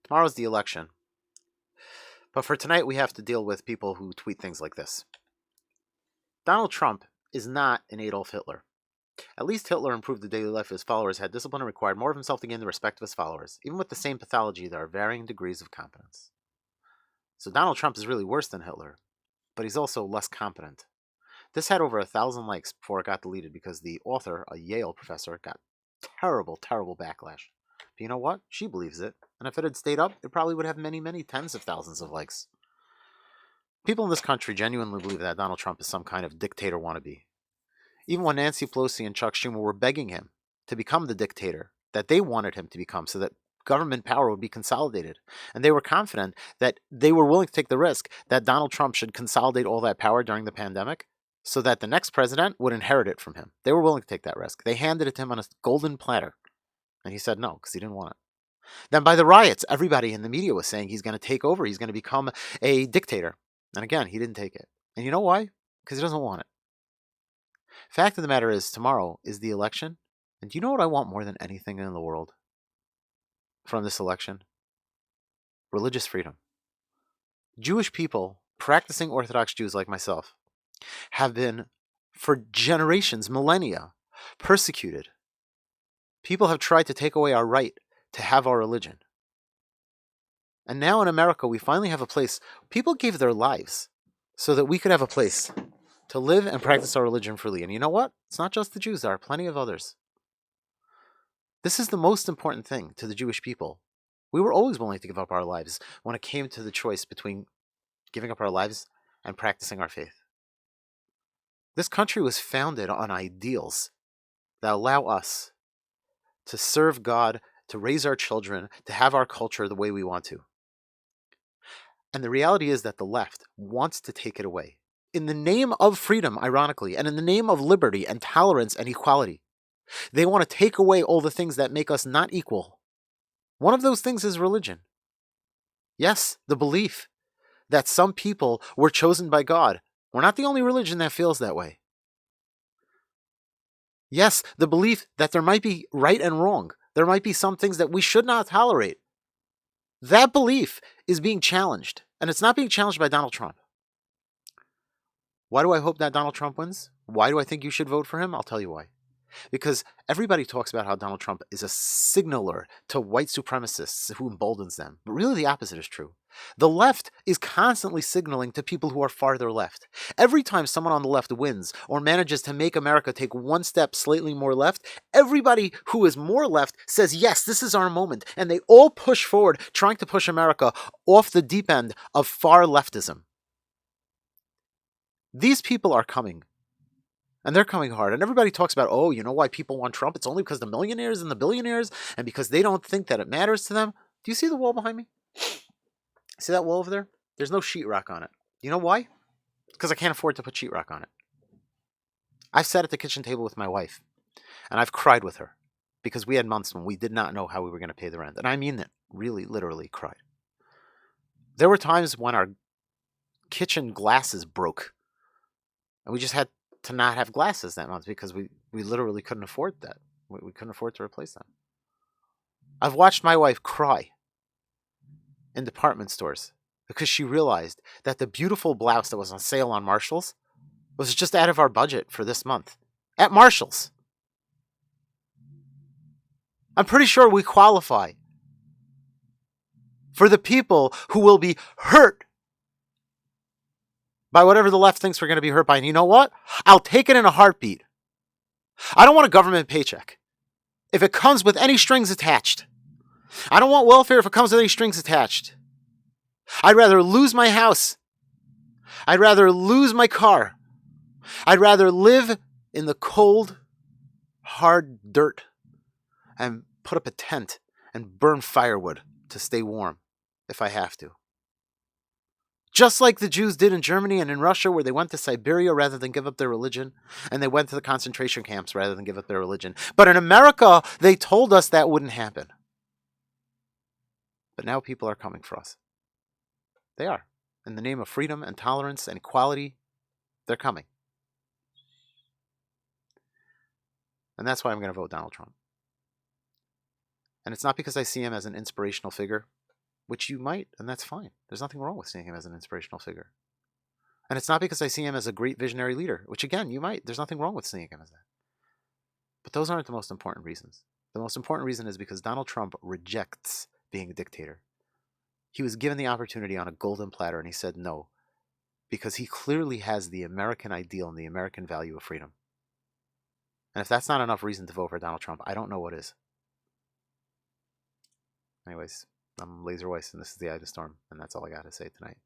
Tomorrow's the election. But for tonight, we have to deal with people who tweet things like this. Donald Trump is not an Adolf Hitler. At least Hitler improved the daily life of his followers, had discipline, and required more of himself to gain the respect of his followers. Even with the same pathology, there are varying degrees of competence. So Donald Trump is really worse than Hitler, but he's also less competent. This had over 1,000 likes before it got deleted because the author, a Yale professor, got terrible backlash. But you know what? She believes it. And if it had stayed up, it probably would have many tens of thousands of likes. People in this country genuinely believe that Donald Trump is some kind of dictator wannabe. Even when Nancy Pelosi and Chuck Schumer were begging him to become the dictator that they wanted him to become so that government power would be consolidated. And they were confident that they were willing to take the risk that Donald Trump should consolidate all that power during the pandemic so that the next president would inherit it from him. They were willing to take that risk. They handed it to him on a golden platter. And he said no because he didn't want it. Then by the riots, everybody in the media was saying he's going to take over. He's going to become a dictator. And again, he didn't take it. And you know why? Because he doesn't want it. Fact of the matter is, tomorrow is the election. And do you know what I want more than anything in the world from this election? Religious freedom. Jewish people, practicing Orthodox Jews like myself, have been, for generations, millennia, persecuted. People have tried to take away our right to have our religion. And now in America, we finally have a place. People gave their lives so that we could have a place to live and practice our religion freely. And you know what? It's not just the Jews. There are plenty of others. This is the most important thing to the Jewish people. We were always willing to give up our lives when it came to the choice between giving up our lives and practicing our faith. This country was founded on ideals that allow us to serve God, to raise our children, to have our culture the way we want to. And the reality is that the left wants to take it away. In the name of freedom, ironically, and in the name of liberty and tolerance and equality. They want to take away all the things that make us not equal. One of those things is religion. Yes, the belief that some people were chosen by God. We're not the only religion that feels that way. Yes, the belief that there might be right and wrong. There might be some things that we should not tolerate. That belief is being challenged, and it's not being challenged by Donald Trump. Why do I hope that Donald Trump wins? Why do I think you should vote for him? I'll tell you why. Because everybody talks about how Donald Trump is a signaler to white supremacists who emboldens them. But really the opposite is true. The left is constantly signaling to people who are farther left. Every time someone on the left wins or manages to make America take one step slightly more left, everybody who is more left says, yes, this is our moment. And they all push forward, trying to push America off the deep end of far leftism. These people are coming. And they're coming hard. And everybody talks about, oh, you know why people want Trump? It's only because the millionaires and the billionaires and because they don't think that it matters to them. Do you see the wall behind me? See that wall over there? There's no sheetrock on it. You know why? Because I can't afford to put sheetrock on it. I've sat at the kitchen table with my wife and I've cried with her because we had months when we did not know how we were going to pay the rent. And I mean that, really, literally cried. There were times when our kitchen glasses broke and we just had to not have glasses that month because we literally couldn't afford that. We couldn't afford to replace them. I've watched my wife cry in department stores because she realized that the beautiful blouse that was on sale on Marshalls was just out of our budget for this month. At Marshalls. I'm pretty sure we qualify for the people who will be hurt by whatever the left thinks we're going to be hurt by. And you know what? I'll take it in a heartbeat. I don't want a government paycheck if it comes with any strings attached. I don't want welfare if it comes with any strings attached. I'd rather lose my house. I'd rather lose my car. I'd rather live in the cold, hard dirt and put up a tent and burn firewood to stay warm if I have to. Just like the Jews did in Germany and in Russia, where they went to Siberia rather than give up their religion, and they went to the concentration camps rather than give up their religion. But in America, they told us that wouldn't happen. But now people are coming for us. They are. In the name of freedom and tolerance and equality, they're coming. And that's why I'm going to vote Donald Trump. And it's not because I see him as an inspirational figure. which you might, and that's fine. There's nothing wrong with seeing him as an inspirational figure. And it's not because I see him as a great visionary leader, which again, you might. There's nothing wrong with seeing him as that. But those aren't the most important reasons. The most important reason is because Donald Trump rejects being a dictator. He was given the opportunity on a golden platter and he said no, because he clearly has the American ideal and the American value of freedom. And if that's not enough reason to vote for Donald Trump, I don't know what is. Anyways, I'm Laser Weiss, and this is the Eye of the Storm, and that's all I got to say tonight.